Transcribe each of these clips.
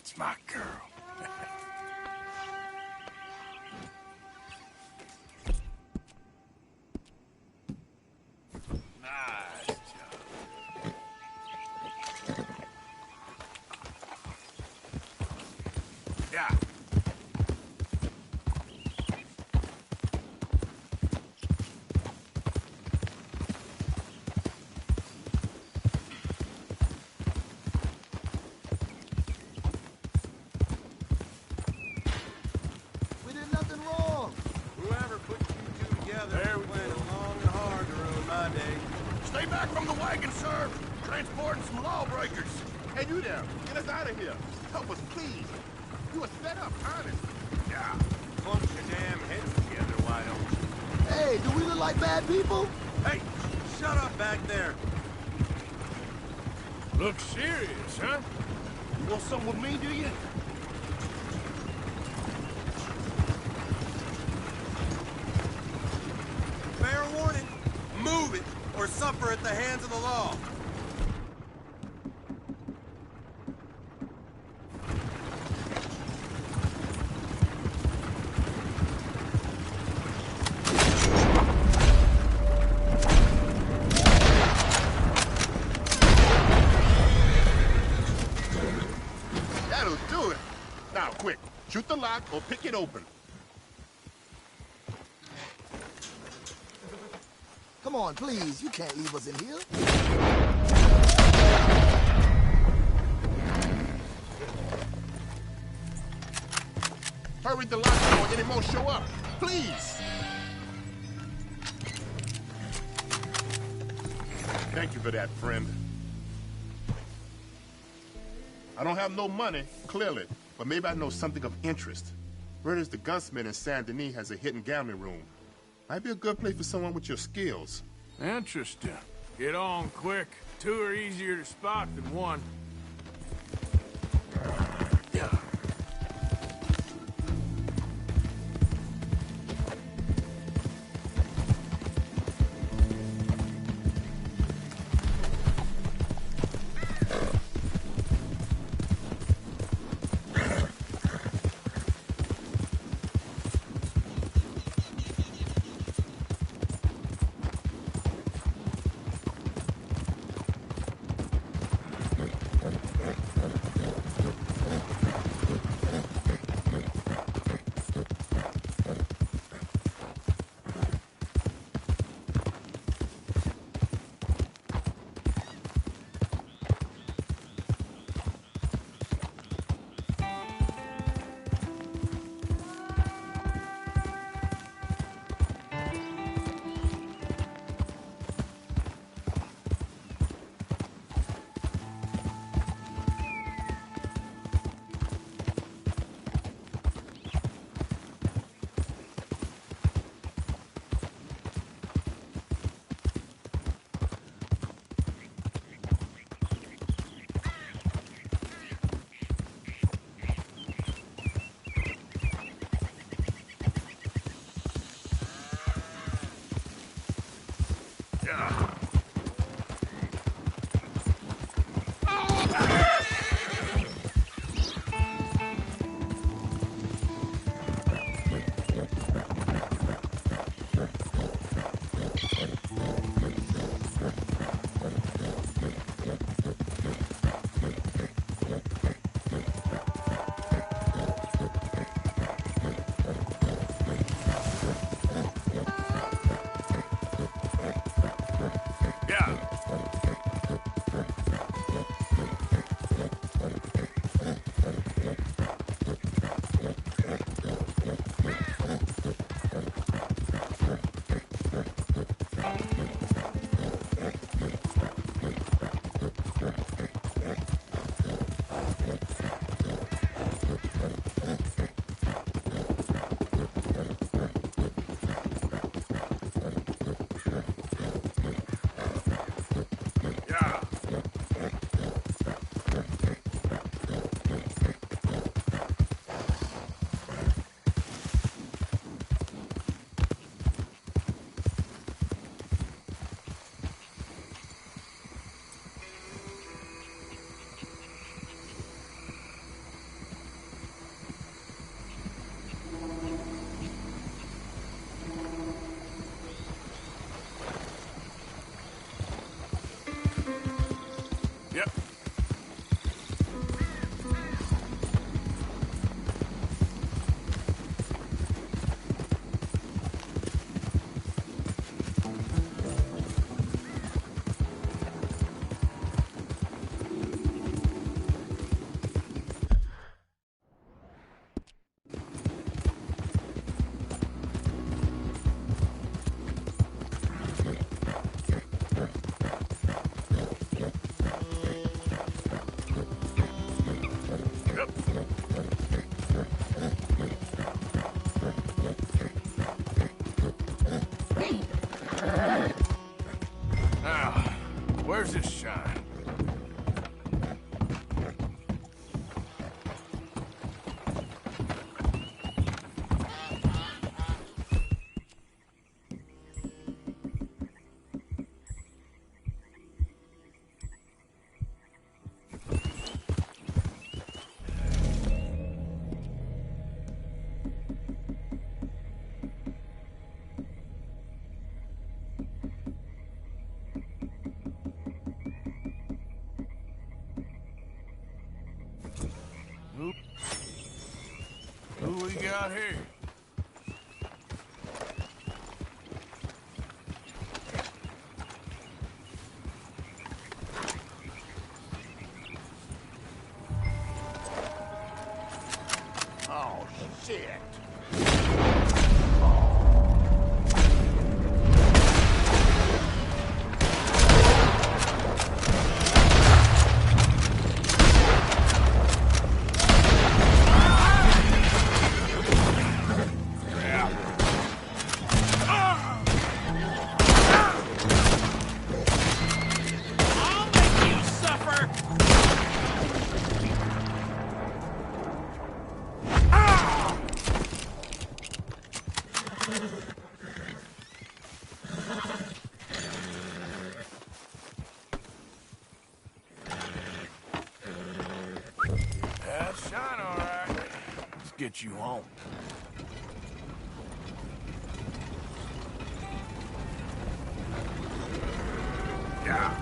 That's my girl. Nice job. Yeah. We did nothing wrong. Whoever put you two together was planning long and hard to ruin my day. Stay back from the wagon, sir. Transporting some lawbreakers. Hey, you there. Get us out of here. Help us, please. You are set up, honest. Yeah. Put your damn heads together, why don't you? Hey, do we look like bad people? Hey, shut up back there. Look serious, huh? You want something with me, do you? Fair warning. Move it, or suffer at the hands of the law. That'll do it. Now, quick. Shoot the lock or pick it open. Come on, please. You can't leave us in here. Hurry the lock before any more show up. Please. Thank you for that, friend. I don't have no money, clearly, but maybe I know something of interest. Where is the gunsmith in Saint Denis has a hidden gambling room? Might be a good place for someone with your skills. Interesting. Get on quick. Two are easier to spot than one. Yeah. Who we got here? Oh, shit. I'll make you suffer! Yeah, shine all right. Let's get you home. Yeah.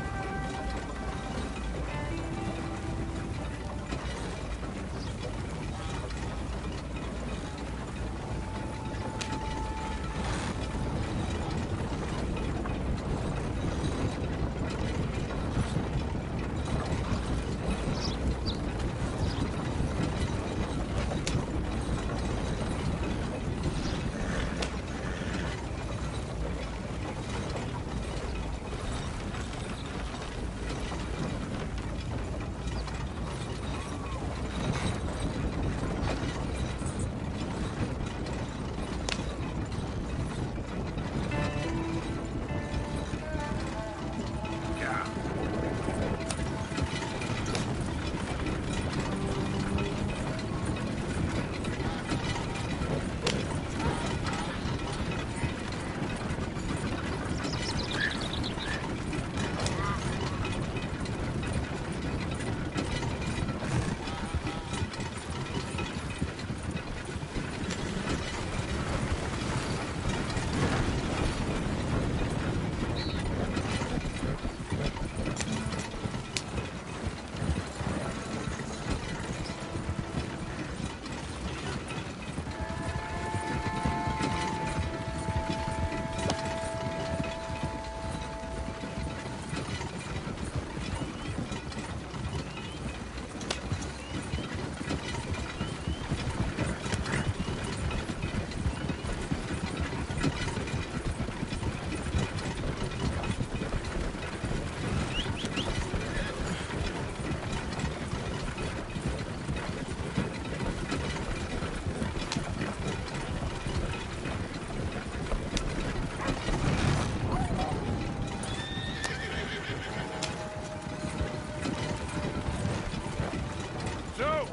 So,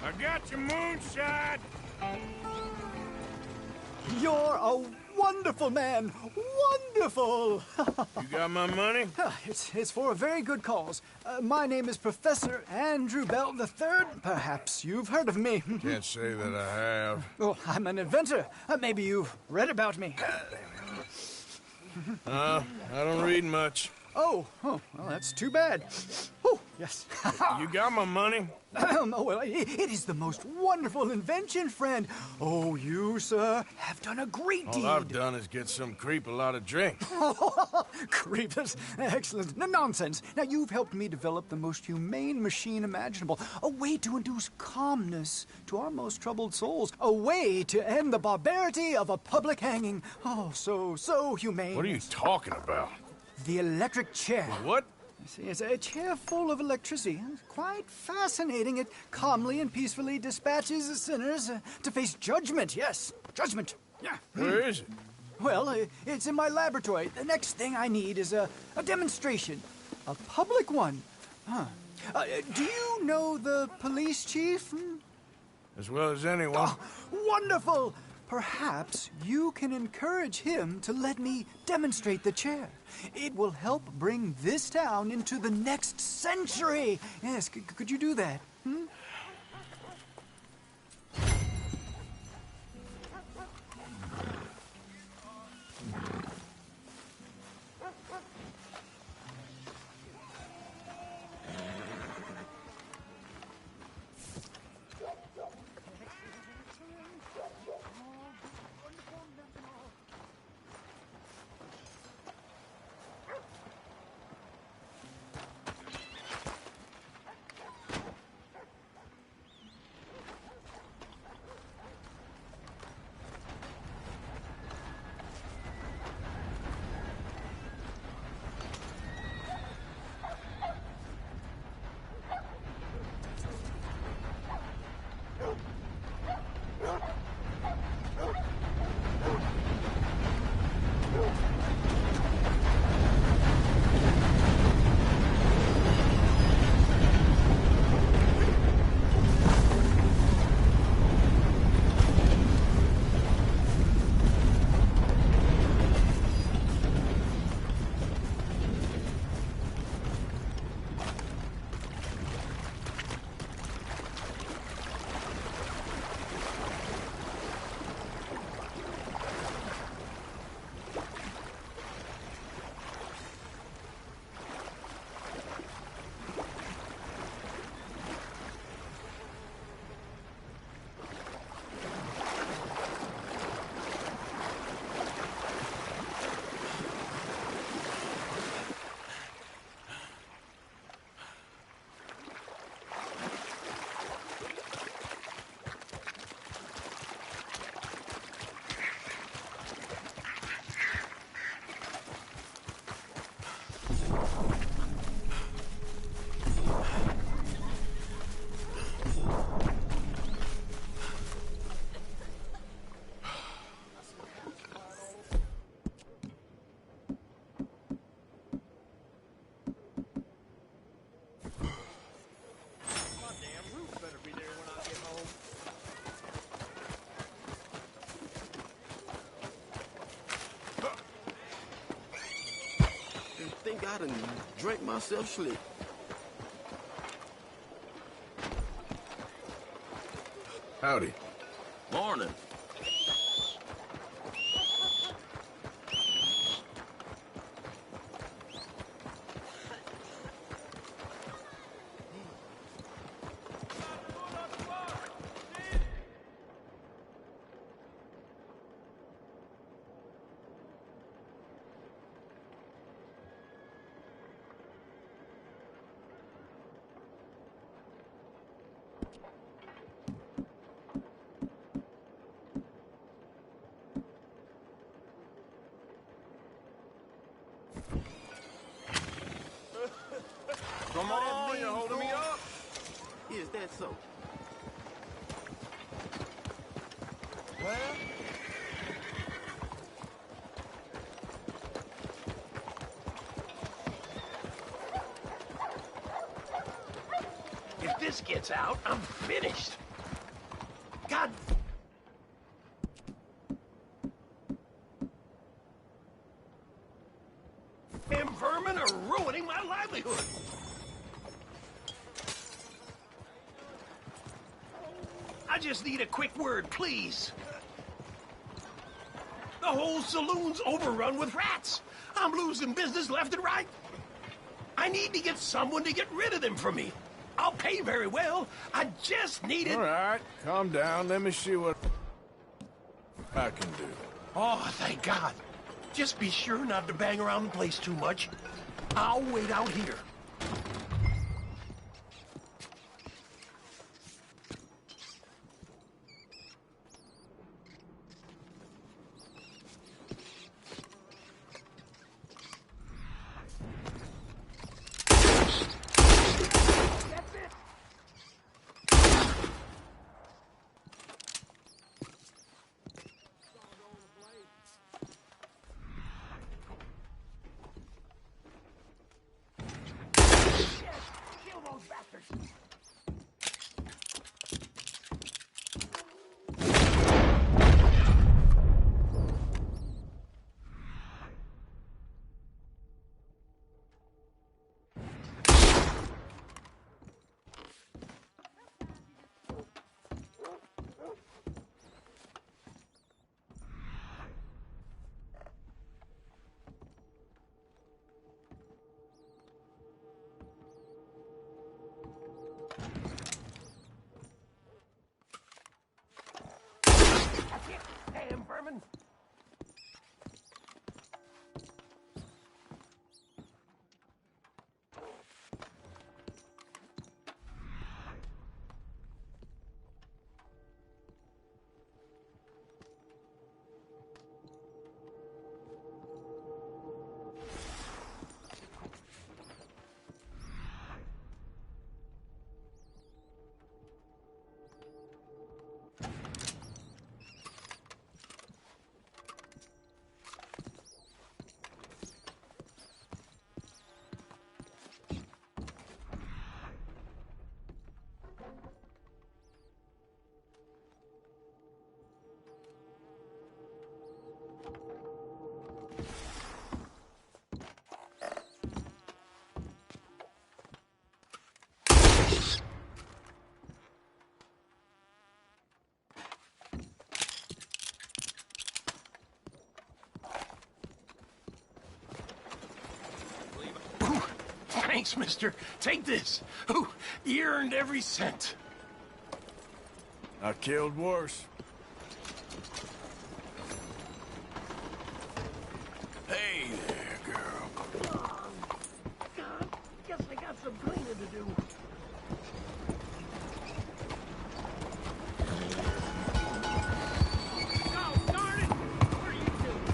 I got your moonshine. You're a wonderful man. Wonderful. You got my money? It's for a very good cause. My name is Professor Andrew Bell III. Perhaps you've heard of me. Can't say that I have. Oh, I'm an inventor. Maybe you've read about me. I don't read much. Oh, well, that's too bad. Oh, yes. You got my money? Oh, well, it is the most wonderful invention, friend. Oh, you, sir, have done a great deed. All I've done is get some creep a lot of drink. Creepers. Excellent. No, nonsense. Now, you've helped me develop the most humane machine imaginable. A way to induce calmness to our most troubled souls. A way to end the barbarity of a public hanging. Oh, so humane. What are you talking about? The electric chair. What? See, it's a chair full of electricity. It's quite fascinating. It calmly and peacefully dispatches the sinners to face judgment. Yes, judgment. Yeah. Where is it? Well, it's in my laboratory. The next thing I need is a demonstration. A public one. Huh. Do you know the police chief? As well as anyone. Oh, wonderful! Perhaps you can encourage him to let me demonstrate the chair. It will help bring this town into the next century. Yes, could you do that? outside and drink myself sleep. Howdy. Morning. Come on, you're holding me up. Is that so? Well, If this gets out, I'm finished. God. Damn vermin are ruining my livelihood. I just need a quick word, please. The whole saloon's overrun with rats. I'm losing business left and right. I need to get someone to get rid of them for me. I'll pay very well. I just need it. All right, calm down. Let me see what I can do. Oh, thank God. Just be sure not to bang around the place too much. I'll wait out here. Kill those bastards! Damn vermin! Thanks, mister. Take this. Ooh, you earned every cent. I killed worse. Hey there, girl. God, guess I got some cleaning to do. Oh, darn it! What are you doing?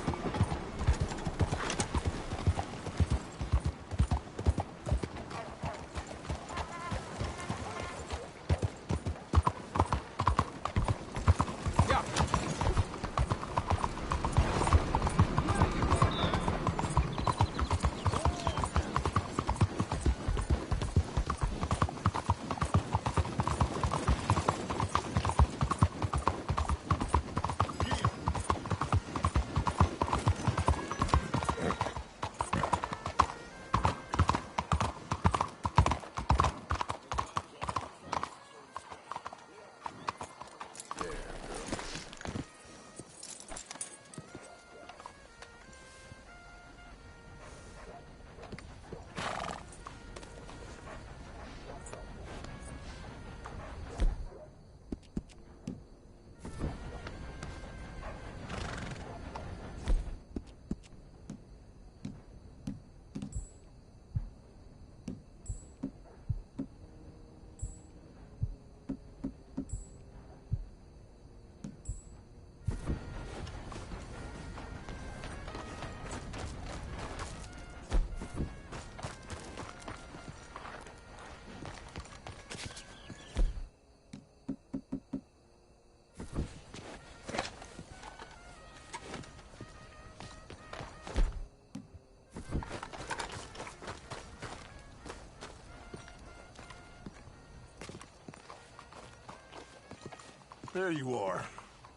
There you are.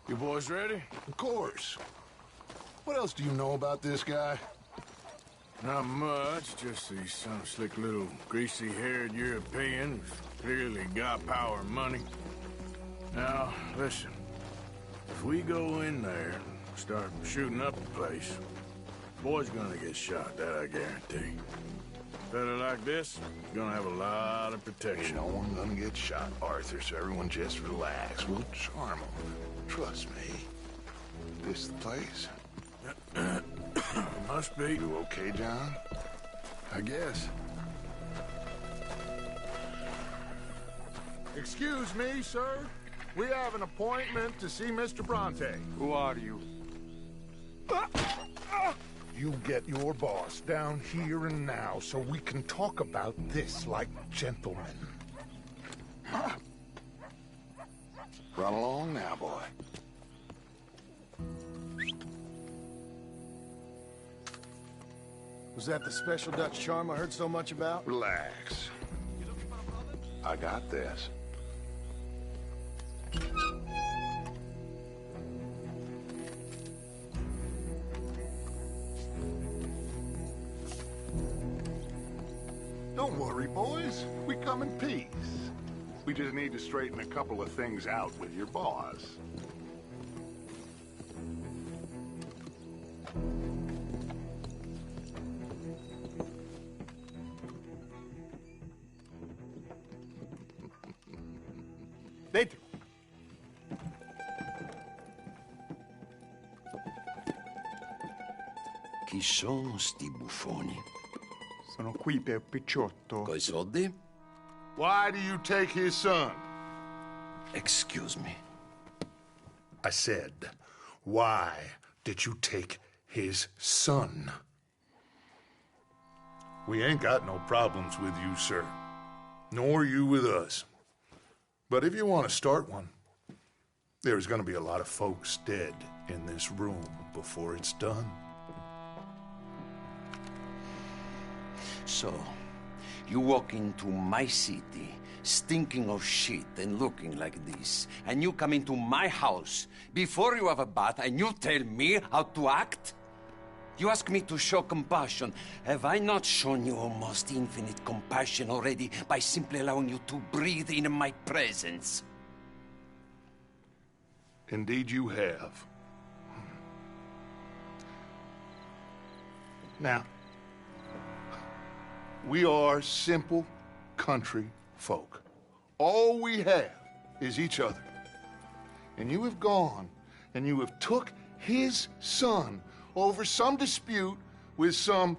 You boys ready? Of course. What else do you know about this guy? Not much, just he's some slick little greasy-haired European who's clearly got power and money. Now, listen. If we go in there and start shooting up the place, boy's gonna get shot, that I guarantee. Fella like this is gonna have a lot of Ain't protection. no one gonna get shot, Arthur, so everyone just relax. We'll charm him. Trust me. This the place? Must be. You okay, John? I guess. Excuse me, sir. We have an appointment to see Mr. Bronte. Who are you? You get your boss down here and now so we can talk about this like gentlemen. Run along now, boy. Was that the special Dutch charm I heard so much about? Relax. I got this. Don't worry, boys. We come in peace. We just need to straighten a couple of things out with your boss. Dentro. Chi sono sti buffoni? Sono qui per Picciotto. Coi soldi? Why do you take his son? Excuse me. I said, why did you take his son? We ain't got no problems with you, sir. Nor you with us. But if you want to start one, there's going to be a lot of folks dead in this room before it's done. So, you walk into my city, stinking of shit and looking like this, and you come into my house before you have a bath and you tell me how to act? You ask me to show compassion. Have I not shown you almost infinite compassion already by simply allowing you to breathe in my presence? Indeed you have. Now, we are simple country folk. All we have is each other. And you have gone and you have took his son over some dispute with some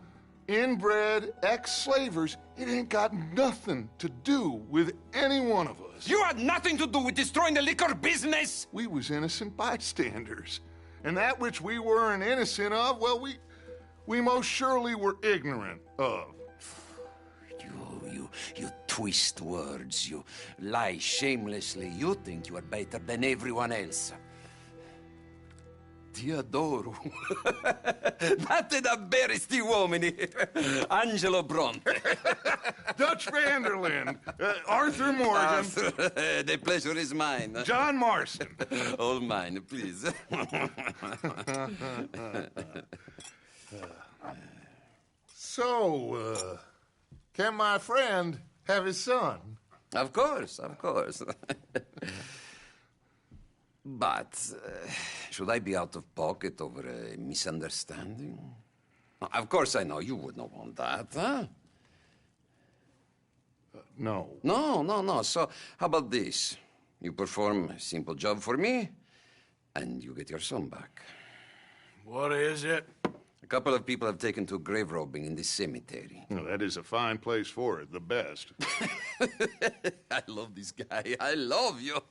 inbred ex-slavers. It ain't got nothing to do with any one of us. You had nothing to do with destroying the liquor business! We was innocent bystanders. And that which we weren't innocent of, well, we most surely were ignorant of. You twist words, you lie shamelessly. You think you are better than everyone else. Ti adoro. Date davvero sti uomini. Angelo Bronte. Dutch Vanderlyn. Arthur Morgan. The pleasure is mine. John Marston. All mine, please. So, can my friend have his son? Of course, of course. But should I be out of pocket over a misunderstanding? Of course I know you would not want that, huh? No. No. So how about this? You perform a simple job for me, and you get your son back. What is it? A couple of people have taken to grave robbing in this cemetery. Well, that is a fine place for it, the best. I love this guy. I love you.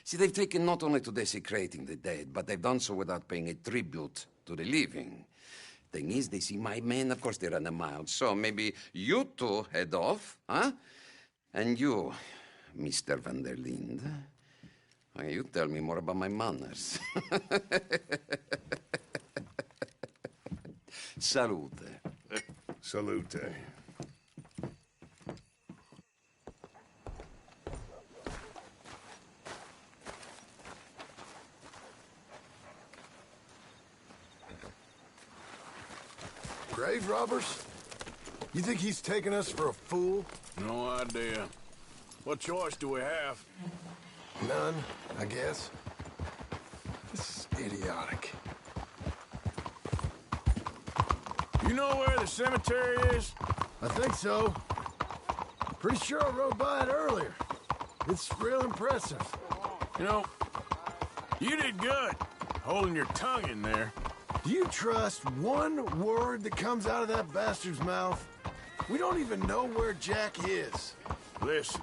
See, they've taken not only to desecrating the dead, but they've done so without paying a tribute to the living. Thing is, they see my men, of course they run them out. So maybe you two head off, huh? And you, Mr. Van der Linde, you tell me more about my manners. Salute. Salute. Grave robbers? You think he's taking us for a fool? No idea. What choice do we have? None, I guess. This is idiotic. You know where the cemetery is? I think so. Pretty sure I rode by it earlier. It's real impressive. You know, you did good, holding your tongue in there. Do you trust one word that comes out of that bastard's mouth? We don't even know where Jack is. Listen,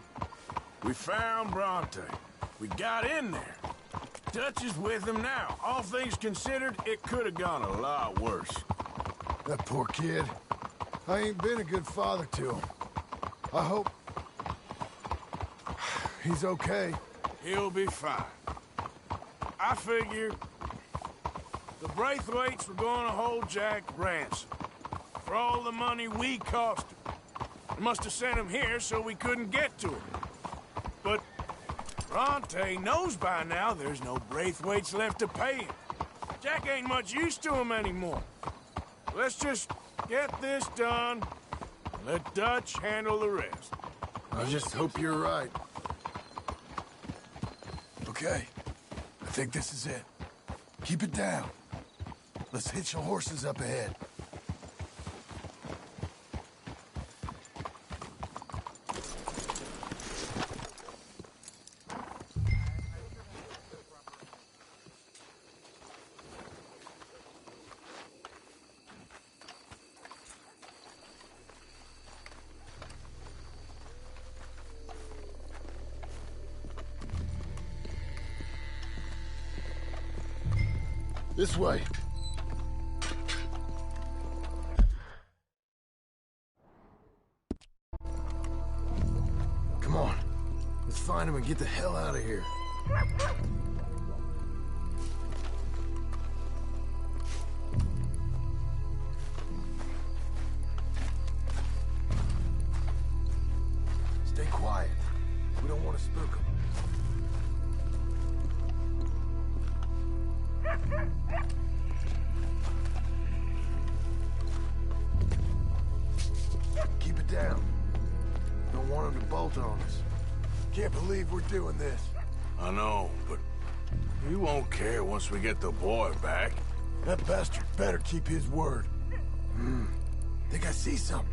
we found Bronte. We got in there. Dutch is with him now. All things considered, it could have gone a lot worse. That poor kid. I ain't been a good father to him. I hope he's okay. He'll be fine. I figure the Braithwaites were going to hold Jack ransom for all the money we cost him. They must have sent him here so we couldn't get to him. But Bronte knows by now there's no Braithwaites left to pay him. Jack ain't much use to him anymore. Let's just get this done and let Dutch handle the rest. I just hope you're right. Okay, I think this is it. Keep it down. Let's hitch the horses up ahead. This way. Come on. Let's find him and get the hell out of here. Stay quiet. We don't want to spook him. Keep it down. Don't want him to bolt on us. Can't believe we're doing this. I know, but we won't care once we get the boy back. That bastard better keep his word. Think I see something.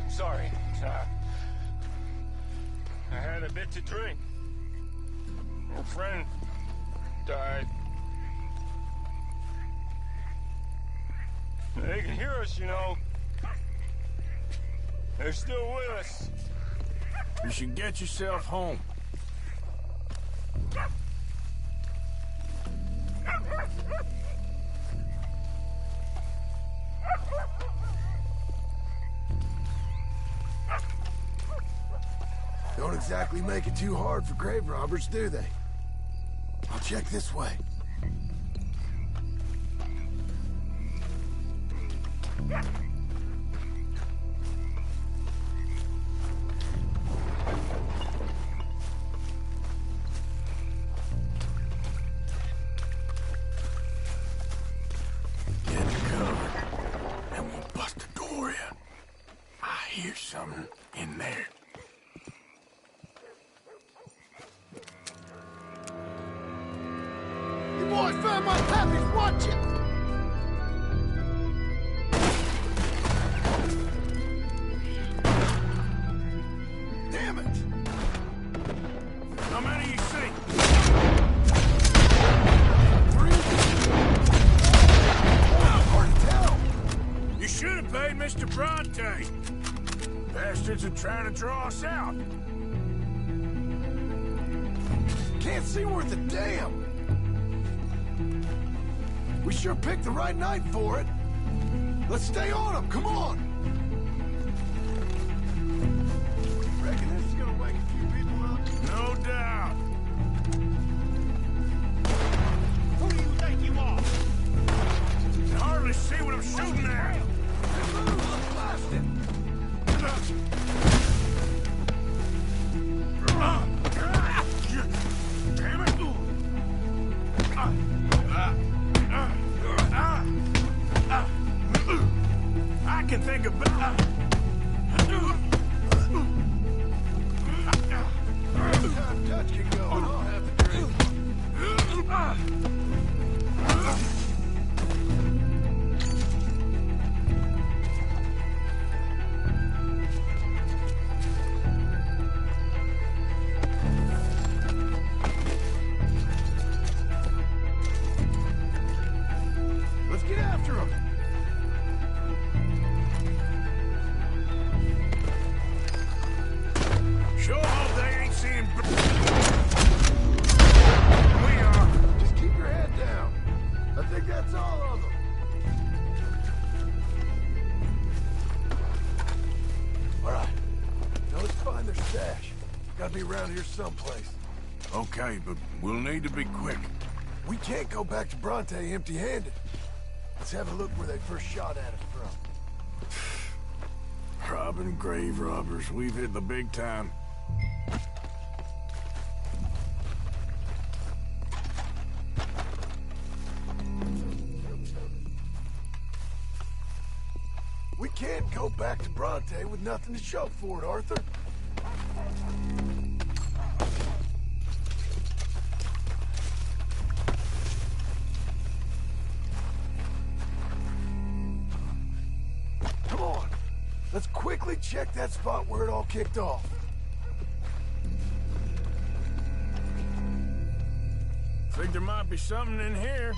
Sorry. I had a bit to drink. A friend died. They can hear us, you know. They're still with us. You should get yourself home. Don't exactly make it too hard for grave robbers, do they? I'll check this way. How many you see? 3. Hard to tell. You should have paid Mr. Bronte. Bastards are trying to draw us out. Can't see worth a damn. We sure picked the right night for it. Let's stay on them. Come on. Reckon this is gonna wake a few people up? No doubt. Who do you think you are? Can hardly see what I'm shooting at. Damn it! I can think of Time touch can go. I'll have the drink. Let's get after him. Sure hope they ain't seeing. We are. Just keep your head down. I think that's all of them. All right. Now let's find their stash. Gotta be around here someplace. Okay, but we'll need to be quick. We can't go back to Bronte empty-handed. Let's have a look where they first shot at us from. Robbing grave robbers. We've hit the big time. We can't go back to Bronte with nothing to show for it, Arthur. Come on. Let's quickly check that spot where it all kicked off. Think there might be something in here.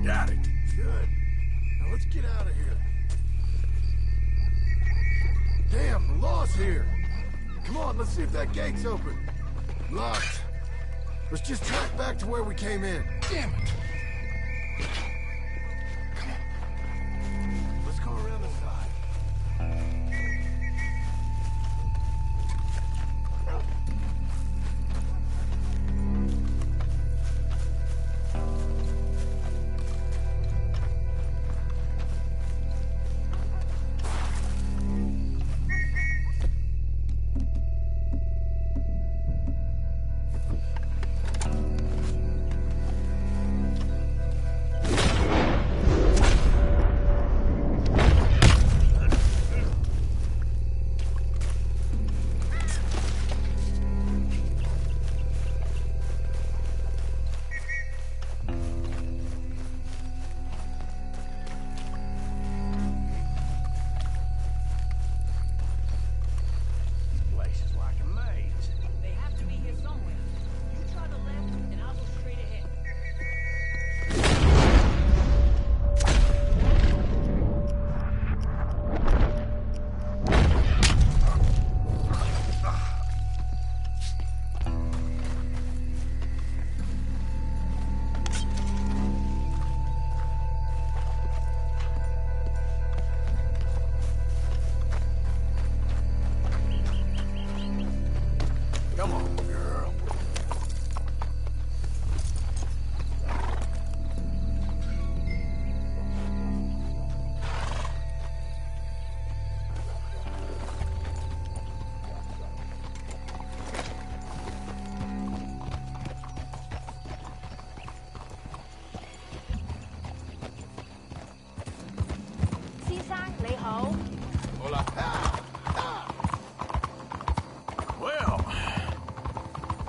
Got it. Good. Now let's get out of here. Damn, we're lost here. Come on, let's see if that gate's open. Locked. Let's just track back to where we came in. Damn it. Come on. Let's go around the side.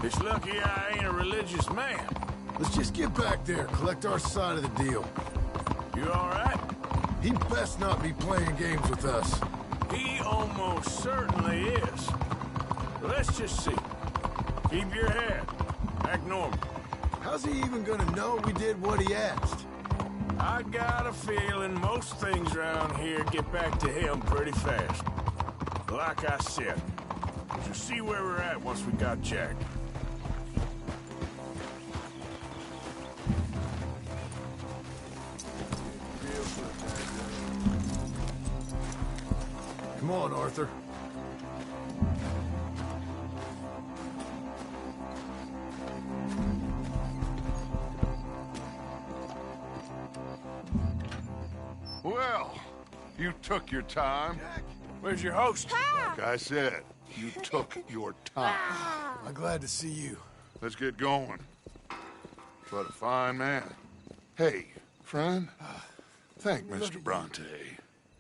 It's lucky I ain't a religious man. Let's just get back there, collect our side of the deal. You all right? He'd best not be playing games with us. He almost certainly is. But let's just see. Keep your head. Act normal. How's he even gonna know we did what he asked? I got a feeling most things around here get back to him pretty fast. Like I said, you'll see where we're at once we got Jack. Come on, Arthur. Well, you took your time. Where's your host? Like I said, you took your time. I'm glad to see you. Let's get going. What a fine man. Hey, friend, thank Mr. Bronte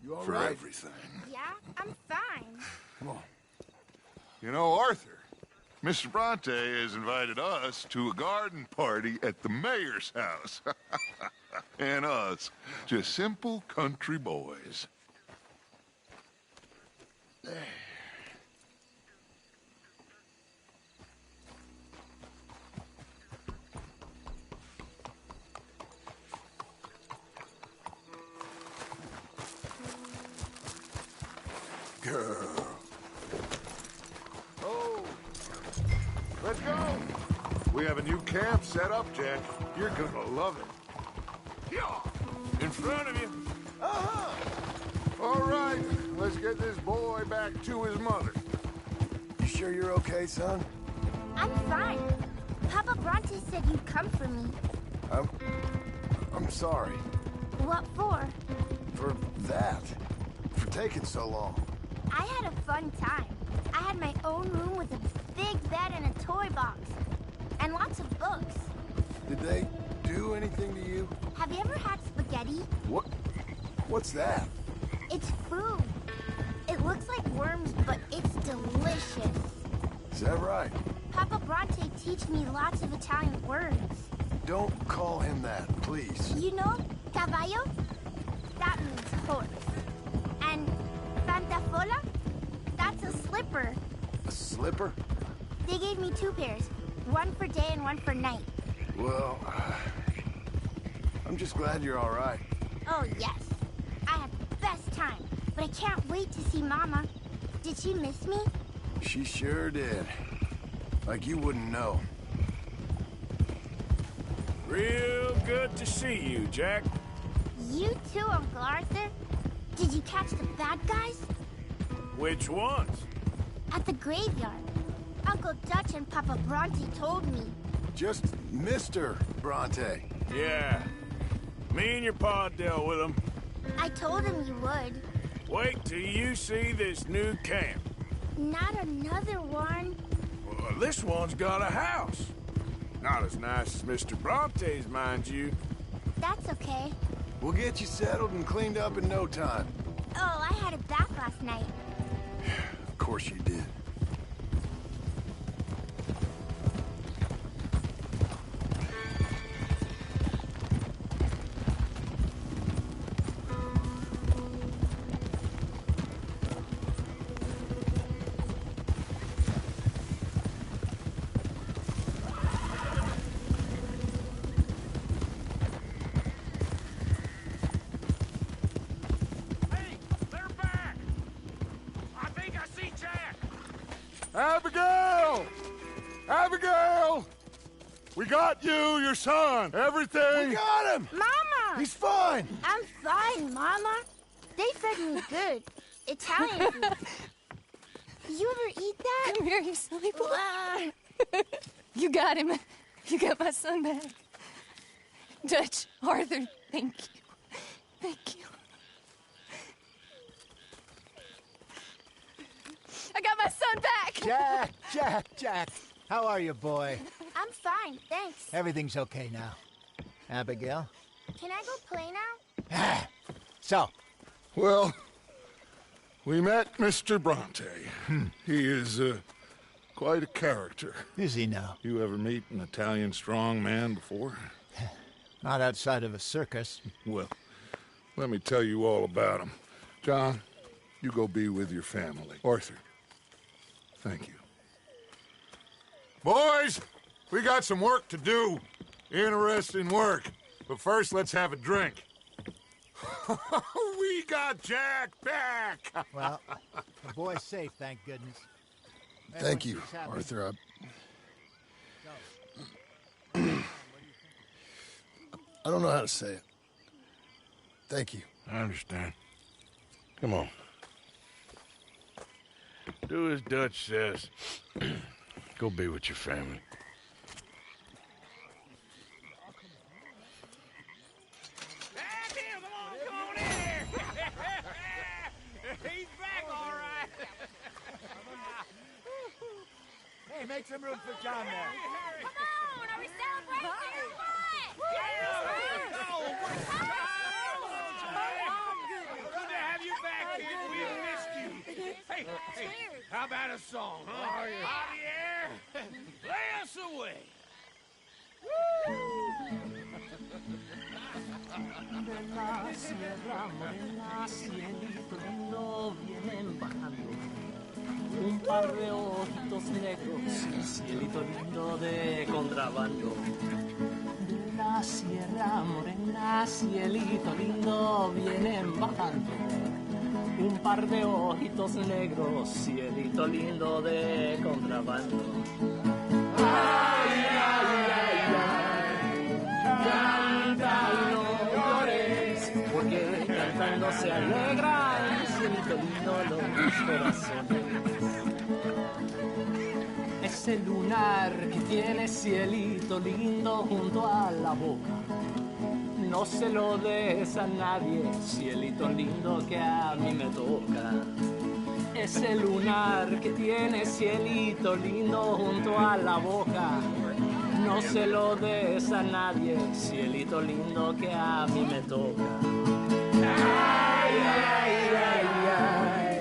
for right? everything. Yeah, I'm fine. Come on. You know, Arthur, Mr. Bronte has invited us to a garden party at the mayor's house. And us, just simple country boys. Girl. Oh, let's go. We have a new camp set up, Jack. You're gonna love it. In front of you. All right, let's get this boy back to his mother. You sure you're okay, son? I'm fine. Papa Bronte said you'd come for me. I'm sorry. What for? For that. For taking so long. I had a fun time. I had my own room with a big bed and a toy box. And lots of books. Did they do anything to you? Have you ever had spaghetti? What's that? It's food. It looks like worms, but it's delicious. Is that right? Papa Bronte teach me lots of Italian words. Don't call him that, please. You know, caballo? That means horse. And pantafola? That's a slipper. A slipper? They gave me 2 pairs. One for day and one for night. Well, I'm just glad you're all right. Oh, yes. I had the best time. But I can't wait to see Mama. Did she miss me? She sure did. Like you wouldn't know. Real good to see you, Jack. You too, Uncle Arthur. Did you catch the bad guys? Which ones? At the graveyard. Uncle Dutch and Papa Bronte told me. Just Mr. Bronte. Yeah. Me and your pa dealt with them. I told him you would. Wait till you see this new camp. Not another one. Well, this one's got a house. Not as nice as Mr. Bronte's, mind you. That's okay. We'll get you settled and cleaned up in no time. Oh, I had a bath last night. Of course you did. Abigail! Abigail! We got you, your son, everything. We got him! Mama! He's fine! I'm fine, Mama. They fed me good. Italian food. You ever eat that? Come here, you silly boy. You got him. You got my son back. Dutch, Arthur, thank you. Thank you. I got my son back! Jack. How are you, boy? I'm fine, thanks. Everything's okay now. Abigail? Can I go play now? So? Well, we met Mr. Bronte. He is quite a character. Is he now? You ever meet an Italian strong man before? Not outside of a circus. Well, let me tell you all about him. John, You go be with your family. Arthur, thank you. Boys, we got some work to do. Interesting work. But first, let's have a drink. We got Jack back! Well, the boy's safe, thank goodness. Thank you, Arthur. I don't know how to say it. Thank you. I understand. Come on. Do as Dutch says. Go be with your family. He's back, all right. Hey, make some room for John there. Come on, are we celebrating or what? Good to have you back, kid. We missed you. Hey, how about a song, huh? Javier, play us away. De la sierra morena, cielito lindo, vienen bajando un par de ojitos negros, cielito lindo de contrabando. De la sierra morena, cielito lindo, vienen bajando un par de ojitos negros, cielito lindo de contrabando. Ay, ay, ay, ay, canta y no llores, porque cantando se alegran, cielito lindo los corazones. Ese lunar que tiene cielito lindo junto a la boca, no se lo des a nadie, cielito lindo que a mí me toca. Ese lunar que tiene cielito lindo junto a la boca, no se lo des a nadie, cielito lindo que a mí me toca. Ay, ay, ay, ay,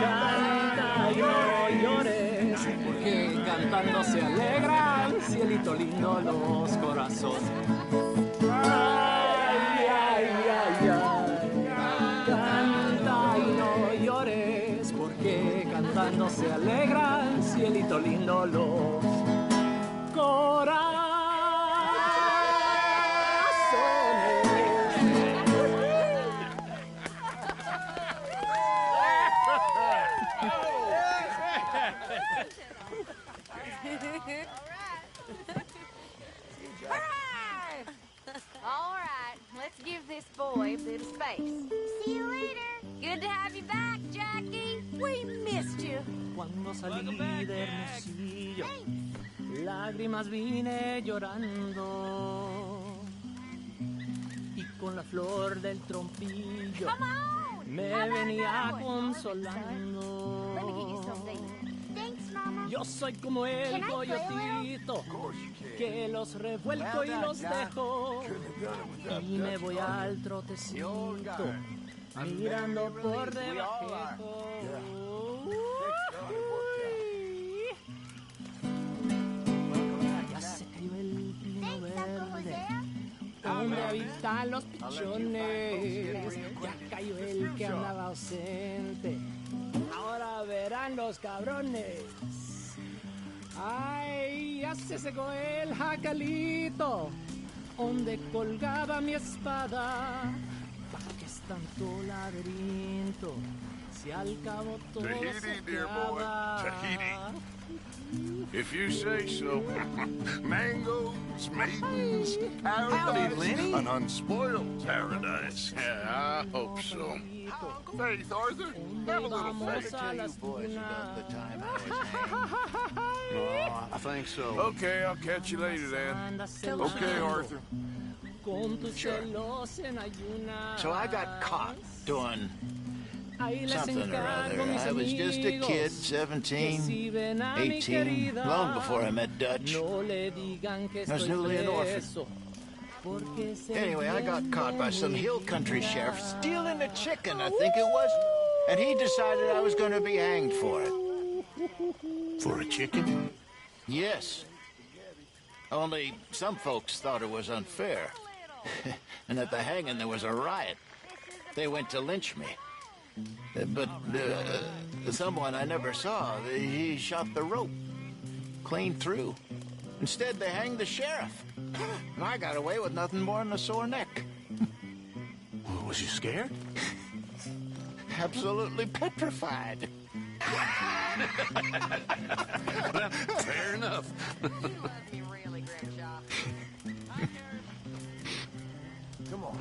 canta y no llores, porque cantando se alegran, cielito lindo los corazones. Ay, ay, ay, ay, canta y no llores, porque cantando se alegran, cielito lindo los corazones. All right, let's give this boy a bit of space. See you later. Good to have you back, Jackie. We missed you. Cuando salí de Hermosillo, lágrimas vine llorando, y con la flor del trompillo me venía consolando. Let me get you something. Thanks, Mama. Yo soy como el coyotito que los revuelco y los dejo, y me voy al trotecito mirando por debajo. Ya se cayó el pino verde donde habitan los pichones, ya cayó el que andaba ausente, ahora verán los cabrones. Ay, ya se secó el jacalito donde colgaba mi espada. ¿Para qué es tanto laberinto si al cabo todo se Tahiti, dear boy. acaba? Tahiti. If you say so. Mangoes, maidens, paradise. Lenny. An unspoiled paradise. Yeah, I hope so. Faith, Arthur. Have a little faith. Oh, I think so. Okay, I'll catch you later then. Okay, Arthur. Sure. So I got caught doing Ahí les something or encargo, other. mis I was just a kid, amigos, 17, que si ven a mi 18, querida, long before I met Dutch. no le digan que I was estoy newly an orphan. preso, porque se Anyway, I got caught by some entiende hill muy country bien. sheriff stealing a chicken, I think it was. And he decided I was going to be hanged for it. For a chicken? Yes. Only some folks thought it was unfair. And at the hanging, there was a riot. They went to lynch me. But someone I never saw, he shot the rope clean through. Instead, they hanged the sheriff. And I got away with nothing more than a sore neck. Was you scared? Absolutely petrified. Well, fair enough. Come on.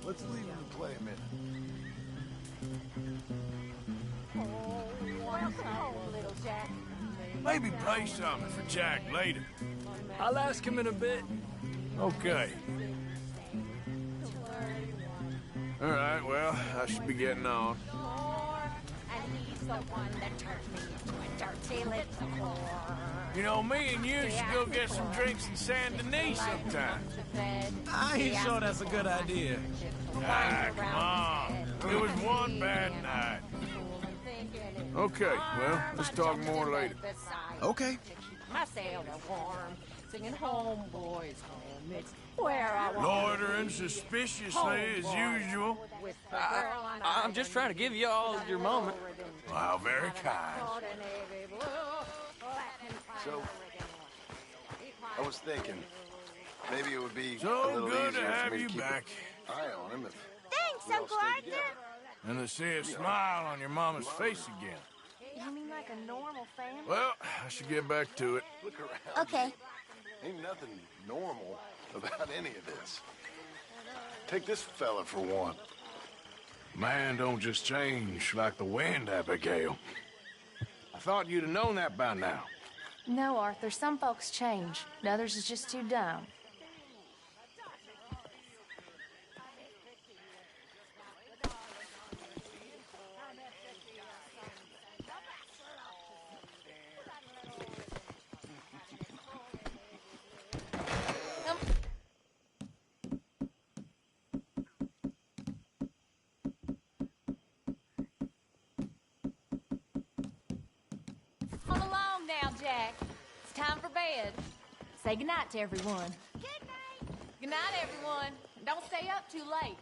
Let's leave him and play a minute. Little Jack. Maybe play something for Jack later. I'll ask him in a bit. Okay. All right, well, I should be getting on. And he's the one that turned me into a dirty little whore. You know, me and you should go get some drinks in Saint Denis sometime. I ain't sure that's a good idea. Ah, come on. It was one bad night. Okay, well, let's talk more later. Okay. Myself a warm, singing homeboys home. It's where I want. Loitering suspiciously as usual. I'm just trying to give you all your moment. Wow, very kind. So, I was thinking, maybe it would be a So little good to easier for have me you to keep back. an eye on him if Thanks, we all Uncle stayed Arthur. together. And to see a smile on your mama's face again. You mean like a normal family? Well, I should get back to it. Look around. Okay. Ain't nothing normal about any of this. Take this fella for one. Man don't just change like the wind, Abigail. I thought you'd have known that by now. No, Arthur, some folks change. And others is just too dumb. Come along now, Jack. It's time for bed. Say goodnight to everyone. Good night. Good night, everyone. Don't stay up too late.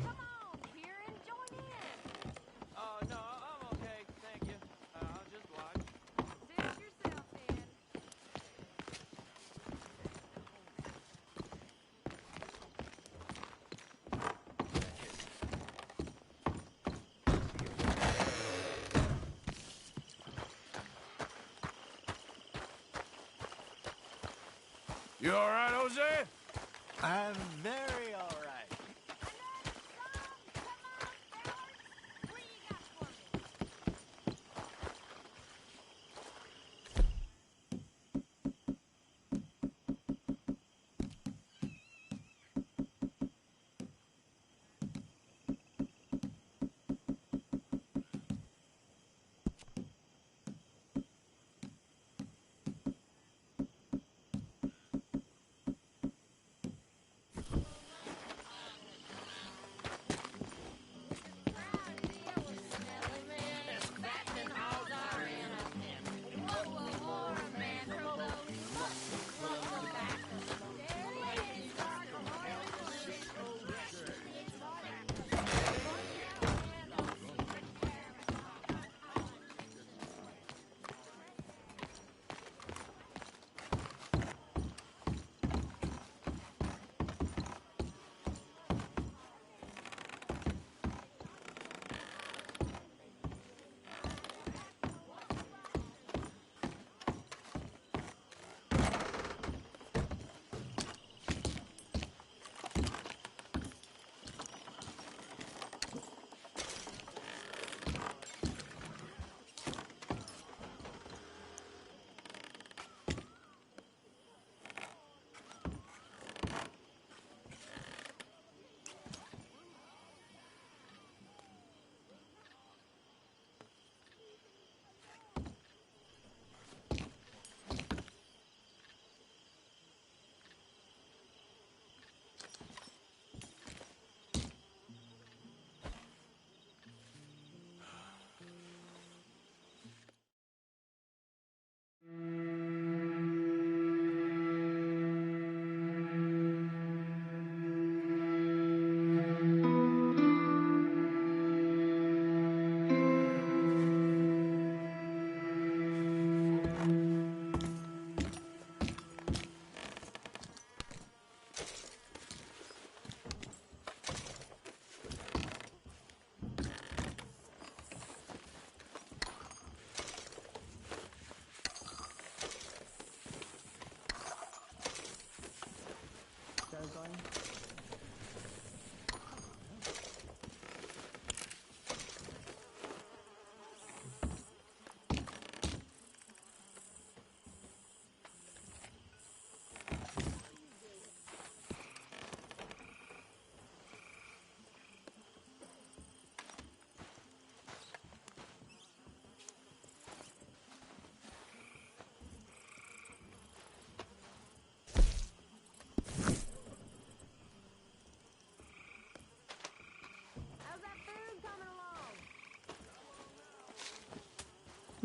Come on, Kieran, join in. Oh, no, I'm okay. Thank you. I'll just watch. Suit yourself, then. You all right, Jose? I'm very all right.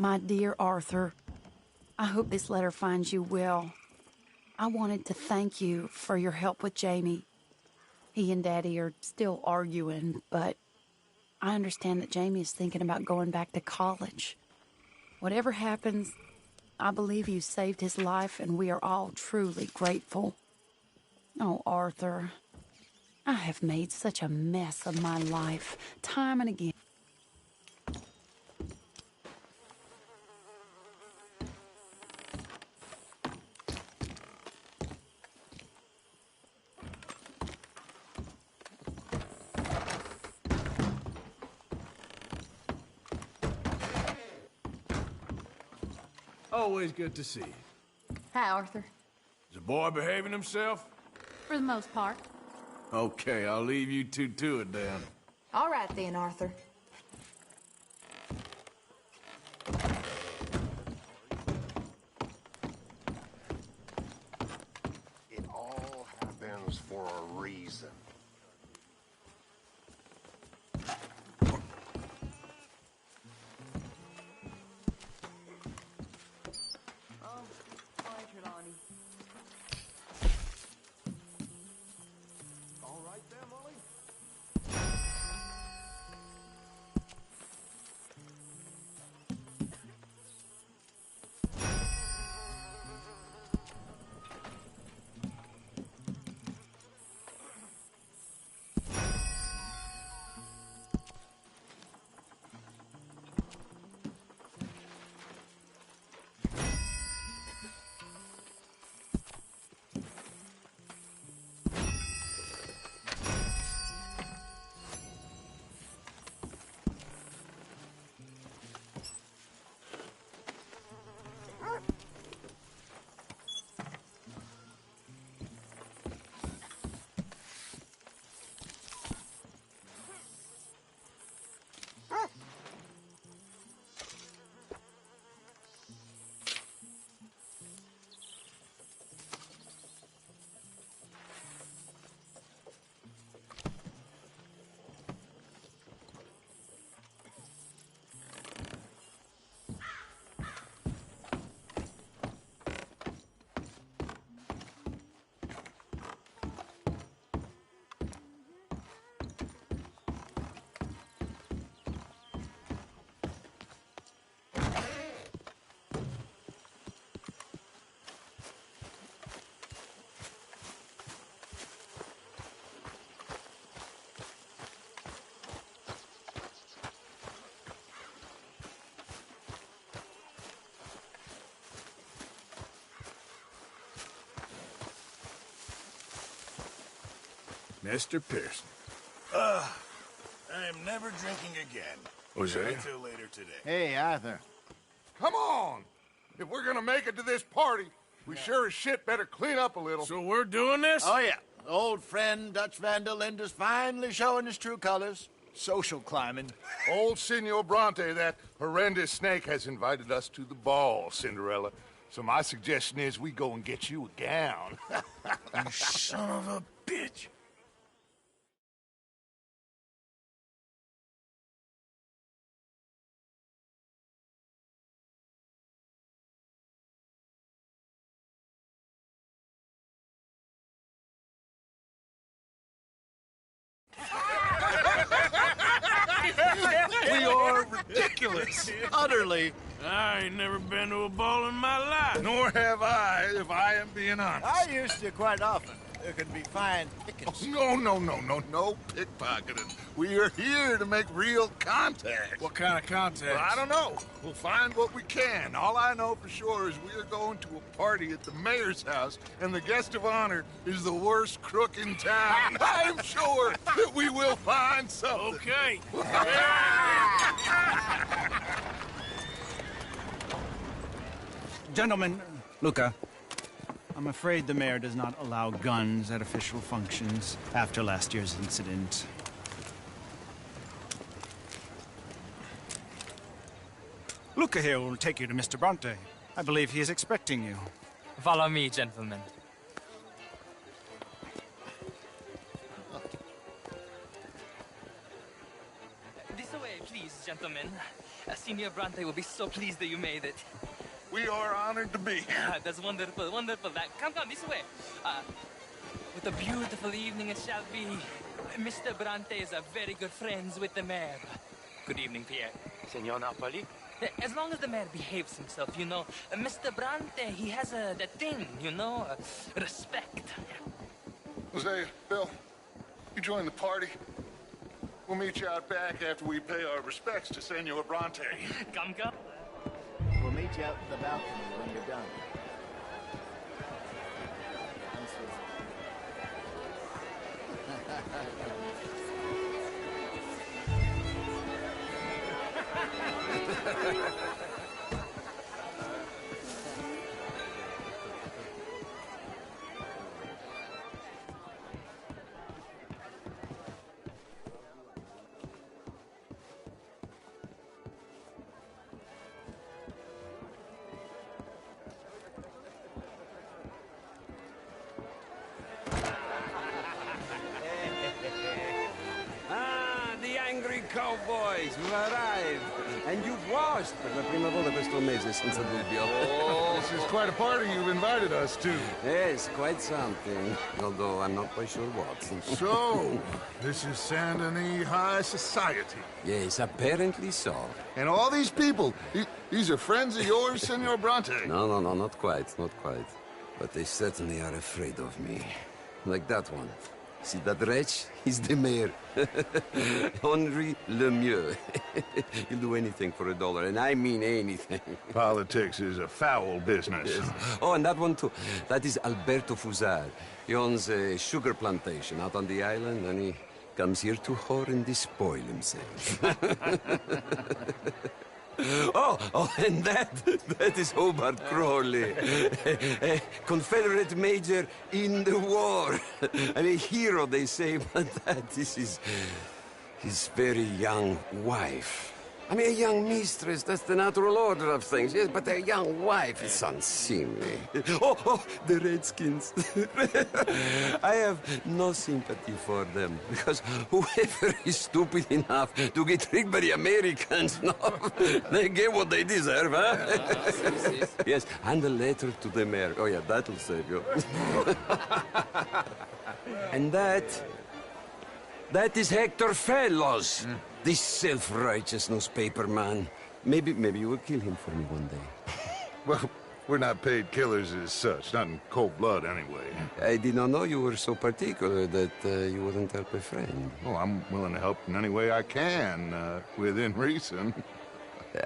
My dear Arthur, I hope this letter finds you well. I wanted to thank you for your help with Jamie. He and Daddy are still arguing, but I understand that Jamie is thinking about going back to college. Whatever happens, I believe you saved his life, and we are all truly grateful. Oh, Arthur, I have made such a mess of my life, time and again. Always good to see you. Hi, Arthur. Is the boy behaving himself? For the most part. Okay, I'll leave you two to it then. All right then, Arthur. It all happens for a reason. Mr. Pearson. I am never drinking again. Hosea? Until later today. Hey, Arthur. Come on! If we're gonna make it to this party, we sure as shit better clean up a little. So we're doing this? Oh, yeah. Old friend Dutch Van der Linde's finally showing his true colors. Social climbing. Old Senor Bronte, that horrendous snake, has invited us to the ball, Cinderella. So my suggestion is we go and get you a gown. You son of a bitch. We are ridiculous. Utterly. I ain't never been to a ball in my life. Nor have I, if I am being honest. I used to quite often. There can be fine pickings. Oh, no pickpocketing. We are here to make real contact. What kind of contact? Well, I don't know. We'll find what we can. All I know for sure is we are going to a party at the mayor's house, and the guest of honor is the worst crook in town. I'm sure that we will find something. Okay. Gentlemen, Luca, I'm afraid the mayor does not allow guns at official functions after last year's incident. Luca here will take you to Mr. Bronte. I believe he is expecting you. Follow me, gentlemen. This way, please, gentlemen. gentlemen. Senor Bronte will be so pleased that you made it. We are honored to be here. That's wonderful, wonderful. Come, this way. What a beautiful evening it shall be. Mr. Bronte is a very good friends with the mayor. Good evening, Pierre. Senor Napoli? As long as the mayor behaves himself, you know. Mr. Bronte, he has that thing, you know, respect. Hosea, Bill, you join the party. We'll meet you out back after we pay our respects to Senor Bronte. Come. We'll meet you out in the balcony when you're done. The angry cowboys who arrived. And you've washed per la prima volta questo mese, senza dubbio. Oh, this is quite a party you've invited us to. Yes, quite something. Although I'm not quite sure what. So, this is Saint Denis High Society. Yes, apparently so. And all these people, these are friends of yours, Senor Bronte? No, not quite, not quite. But they certainly are afraid of me. Like that one. See that wretch? He's the mayor. Henri Lemieux. He'll do anything for $1, and I mean anything. Politics is a foul business. Yes. Oh, and that one too. That is Alberto Fusar. He owns a sugar plantation out on the island, and he comes here to whore and despoil himself. Oh, and that is Hobart Crawley, a Confederate major in the war, and a hero, they say, but that is his very young wife. I mean, a young mistress, that's the natural order of things, yes, but a young wife is unseemly. Oh, the Redskins. I have no sympathy for them, because whoever is stupid enough to get tricked by the Americans, no, they get what they deserve, huh? Yes, and a letter to the mayor. Oh, yeah, that'll save you. And that is Hector Fellows. This self-righteous newspaper man. Maybe you will kill him for me one day. Well, we're not paid killers as such, not in cold blood anyway. I did not know you were so particular that you wouldn't help a friend. Oh, I'm willing to help in any way I can, within reason.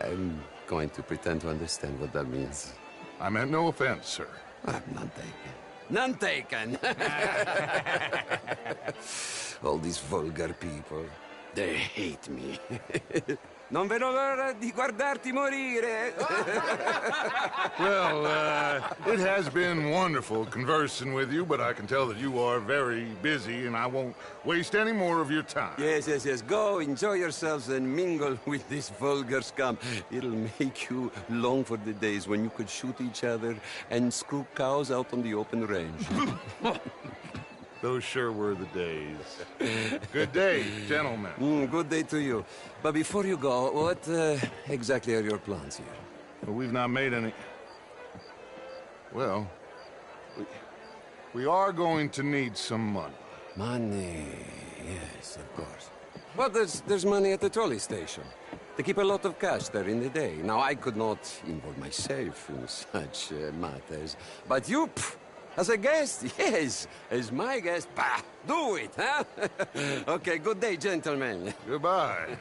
I'm going to pretend to understand what that means. I meant no offense, sir. None taken. None taken! All these vulgar people. They hate me. Non vedo l'ora di guardarti morire. Well, it has been wonderful conversing with you, but I can tell that you are very busy, and I won't waste any more of your time. Yes. Go, enjoy yourselves, and mingle with this vulgar scum. It'll make you long for the days when you could shoot each other and screw cows out on the open range. Those sure were the days. Good day, gentlemen. Good day to you. But before you go, what exactly are your plans here? Well, we've not made any... Well, we are going to need some money. Money, yes, of course. Well, there's money at the trolley station. They keep a lot of cash there in the day. Now, I could not involve myself in such matters. But you... As a guest? Yes. As my guest? Bah! Do it, huh? Okay, good day, gentlemen. Goodbye.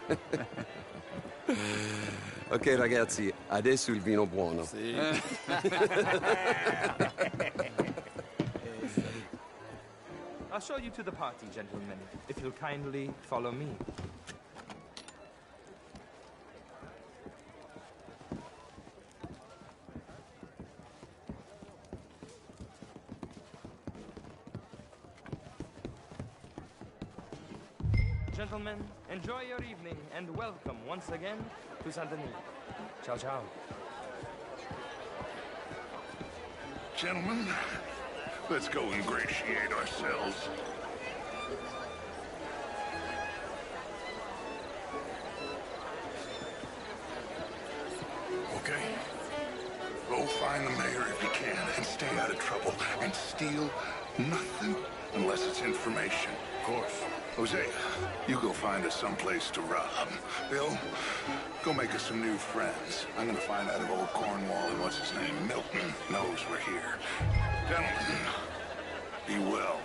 Ok, ragazzi, adesso il vino buono. Sì. I'll show you to the party, gentlemen, if you'll kindly follow me. Gentlemen, enjoy your evening and welcome once again to Saint Denis. Ciao, ciao. Gentlemen, let's go ingratiate ourselves. find the mayor if you can, and stay out of trouble, and steal nothing unless it's information. Of course. Hosea, you go find us someplace to rob. Bill, go make us some new friends. I'm gonna find out if old Cornwall and what's his name, Milton, knows we're here. Gentlemen, be well.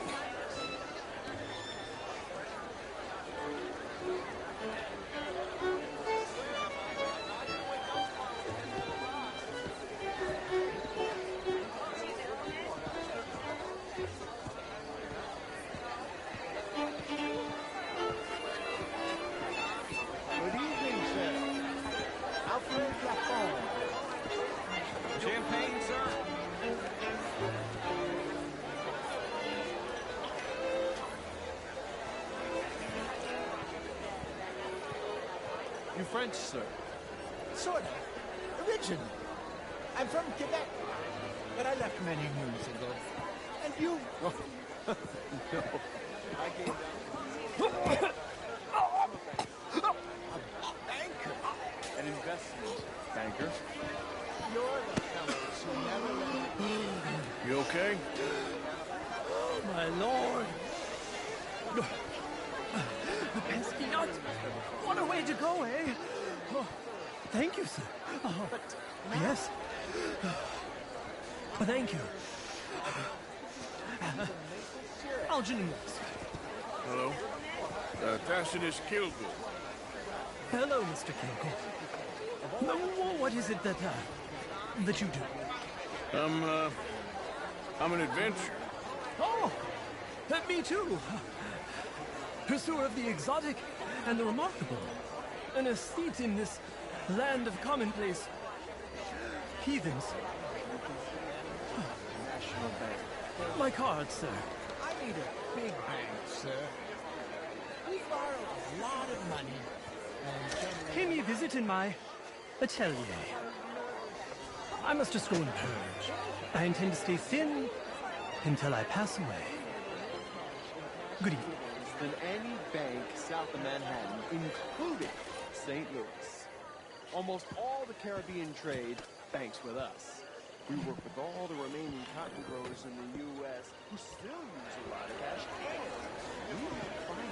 Good evening, sir. Alfred Lafond. Champagne, sir? You French, sir? Sort of. Originally. I'm from Quebec, but I left many moons ago. And you? No. I came down. A banker. An investment banker. You're the fellows who never let You okay? Oh, my lord. The pesky nut. What a way to go, eh? Oh, thank you, sir. Oh, yes. Oh, thank you. Algernon. Hello? Tacitus Kilgore. Hello, Mr. Kilgore. No, what is it that you do? I'm an adventurer. Oh, me too. Pursuer of the exotic and the remarkable. An aesthete in this land of commonplace heathens. National Bank. My card, sir. I need a big bank, sir. We borrow a lot of money. And Pay me a visit in my atelier. I must just go and purge. I intend to stay thin until I pass away. Good evening. Than any bank south of Manhattan, including St. Louis. Almost all the Caribbean trade banks with us. We work with all the remaining cotton growers in the U.S. who still use a lot of cash. And we find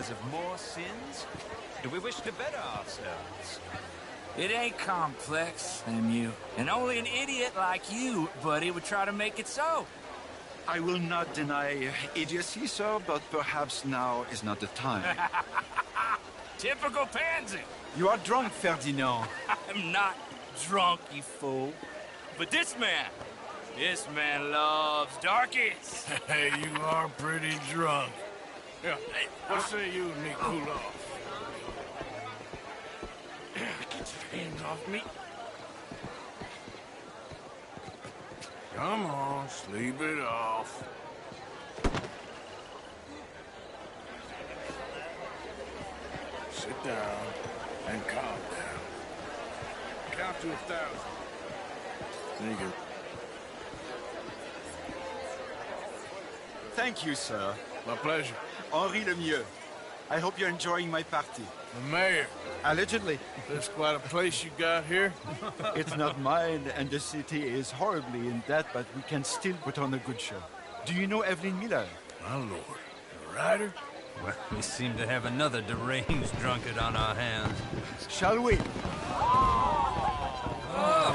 because of more sins? Do we wish to better ourselves? It ain't complex, MU. And only an idiot like you, buddy, would try to make it so. I will not deny idiocy, sir, but perhaps now is not the time. Typical pansy. You are drunk, Ferdinand. I'm not drunk, you fool. But this man loves darkies. Hey, you are pretty drunk. Yeah, hey, what say you and me cool off? Get your hands off me. Come on, sleep it off. Sit down and calm down. Count to 1,000. There you go. Thank you, sir. My pleasure. Henri Lemieux. I hope you're enjoying my party. The mayor. Allegedly. That's quite a place you got here. It's not mine, and the city is horribly in debt, but we can still put on a good show. Do you know Evelyn Miller? My lord. The writer? Well, we seem to have another deranged drunkard on our hands. Shall we? Oh,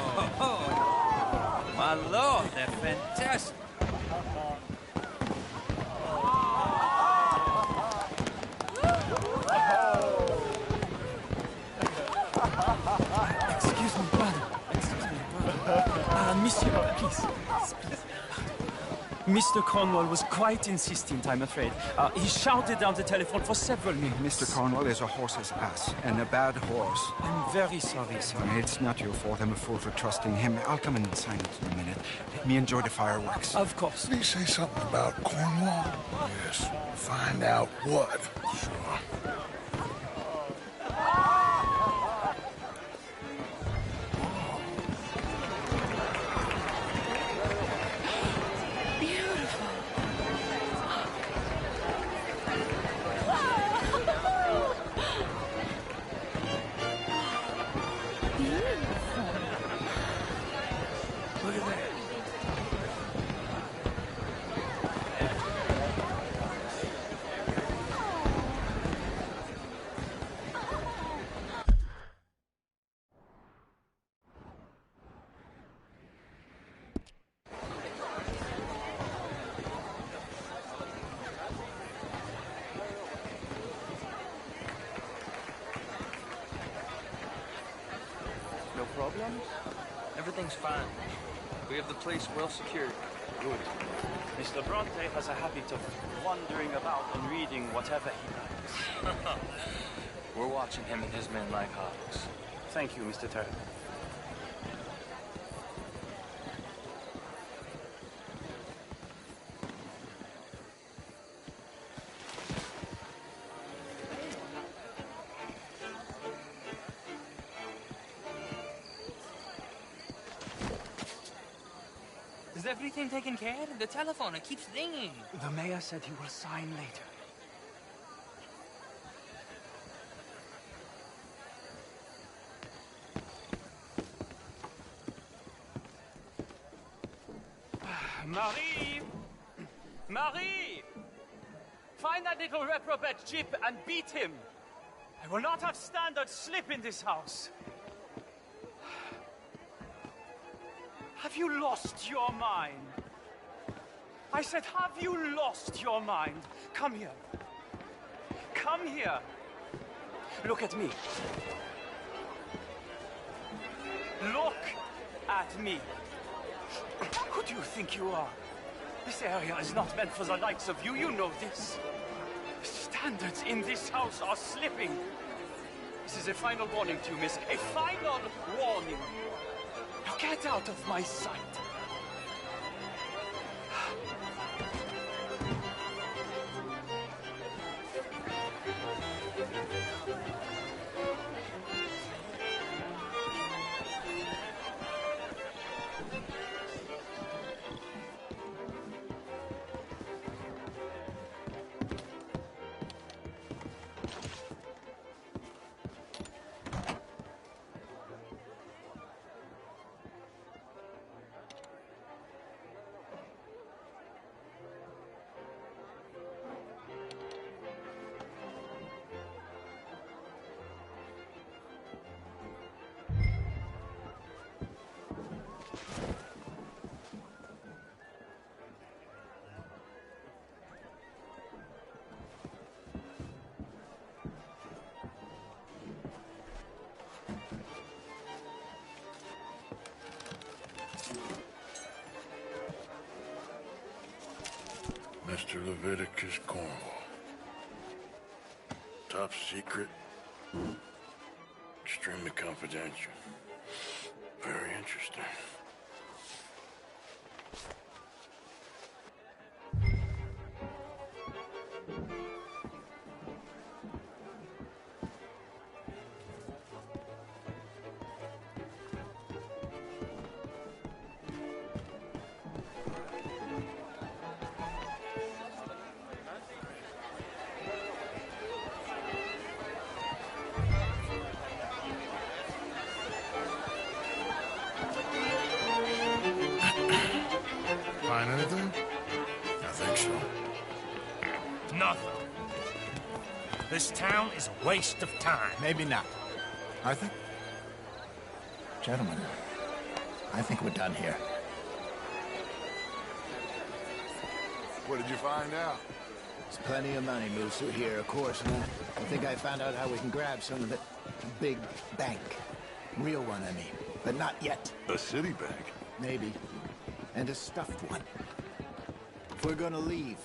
my lord, they're fantastic. Excuse me, brother. Monsieur, please. Mr. Cornwall was quite insistent, I'm afraid. He shouted down the telephone for several minutes. Mr. Cornwall is a horse's ass, and a bad horse. I'm very sorry, sir. It's not your fault. I'm a fool for trusting him. I'll come and sign it in a minute. Let me enjoy the fireworks. Of course. Did he say something about Cornwall? Yes. Find out what. Sure. Look at that. No problems? Everything's fine. We have the place well secured. Good. Mr. Bronte has a habit of wandering about and reading whatever he likes. We're watching him and his men like hawks. Thank you, Mr. Turner. Is everything taken care of? The telephone, it keeps ringing. The mayor said he will sign later. Marie! Marie! Find that little reprobate Jip and beat him. I will not have standard slip in this house. Have you lost your mind? I said, have you lost your mind? Come here. Come here. Look at me. Look at me. Who do you think you are? This area is not meant for the likes of you. You know this. The standards in this house are slipping. This is a final warning to you, miss. A final warning. Now get out of my sight. Mr. Leviticus Cornwall. Top secret. Extremely confidential. Very interesting. Find anything? I think so. Nothing. This town is a waste of time. Maybe not. Arthur? Gentlemen, I think we're done here. What did you find out? There's plenty of money moves through here, of course, and I think I found out how we can grab some of it. A big bank. Real one, I mean. But not yet. A city bank? Maybe. And a stuffed one. If we're gonna leave,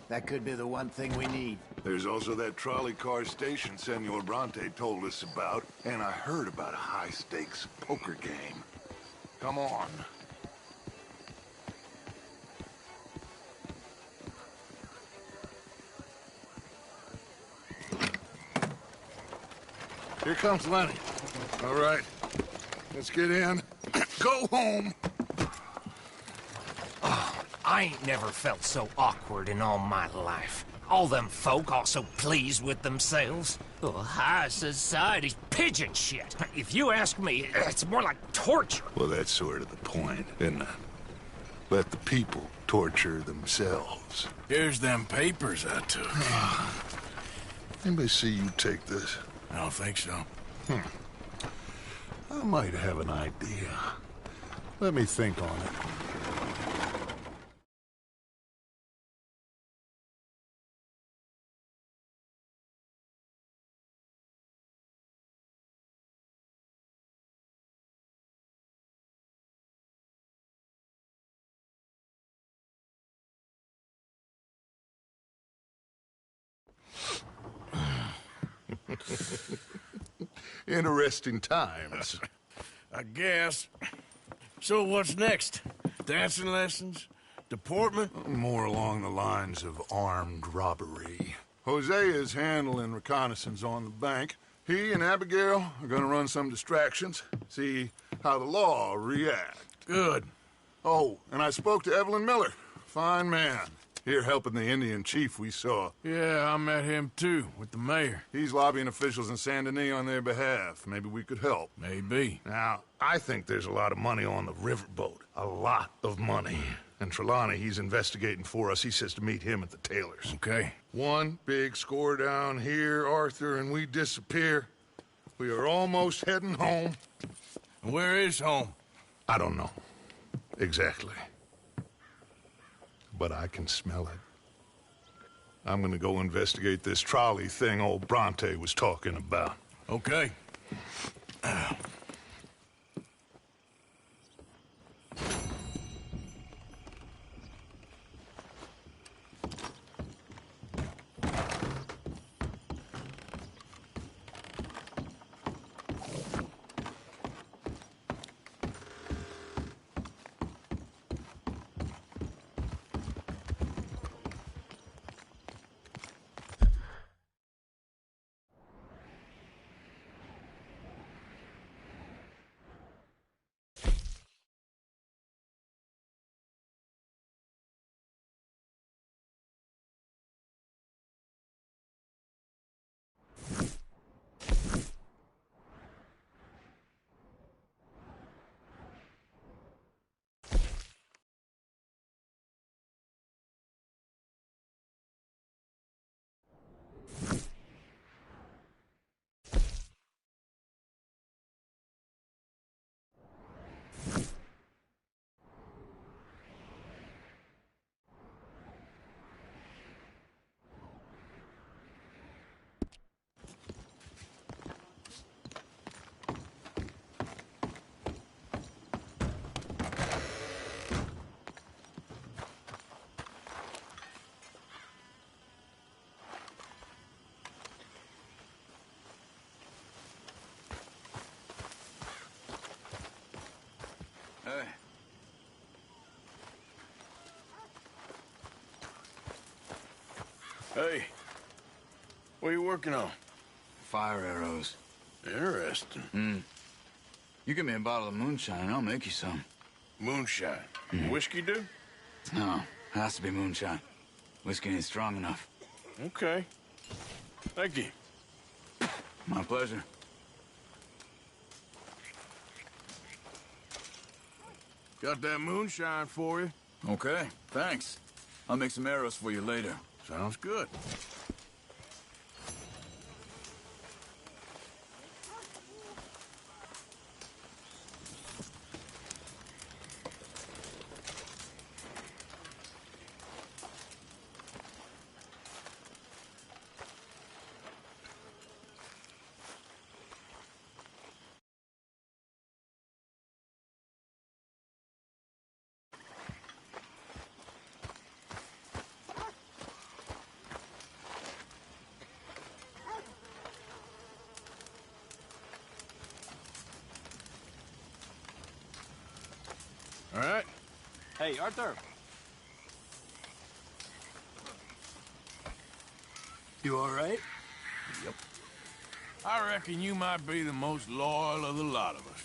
that could be the one thing we need. There's also that trolley car station Senor Bronte told us about, and I heard about a high-stakes poker game. Come on. Here comes Lenny. All right, let's get in. Go home. I ain't never felt so awkward in all my life. All them folk all so pleased with themselves. Oh, high society's pigeon shit. If you ask me, it's more like torture. Well, that's sort of the point, isn't it? Let the people torture themselves. Here's them papers I took. Anybody see you take this? I don't think so. I might have an idea. Let me think on it. Interesting times. I guess. So what's next? Dancing lessons? Deportment? More along the lines of armed robbery. Hosea is handling reconnaissance on the bank. He and Abigail are gonna run some distractions, see how the law reacts. Good. Oh, and I spoke to Evelyn Miller. Fine man. Here helping the Indian chief we saw. Yeah, I met him too, with the mayor. He's lobbying officials in Saint Denis on their behalf. Maybe we could help. Maybe. Now, I think there's a lot of money on the riverboat. A lot of money. And Trelawney, he's investigating for us. He says to meet him at the Taylor's. Okay. One big score down here, Arthur, and we disappear. We are almost heading home. And where is home? I don't know. Exactly. But I can smell it. I'm gonna go investigate this trolley thing old Bronte was talking about. Okay. What are you working on? Fire arrows. Interesting. You give me a bottle of moonshine and I'll make you some. Moonshine? Whiskey do? No, has to be moonshine. Whiskey ain't strong enough. Okay. Thank you. My pleasure. Got that moonshine for you. Okay, thanks. I'll make some arrows for you later. Sounds good. All right. Hey, Arthur. You all right? Yep. I reckon you might be the most loyal of the lot of us.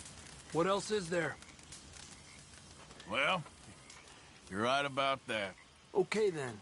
What else is there? Well, you're right about that. Okay, then.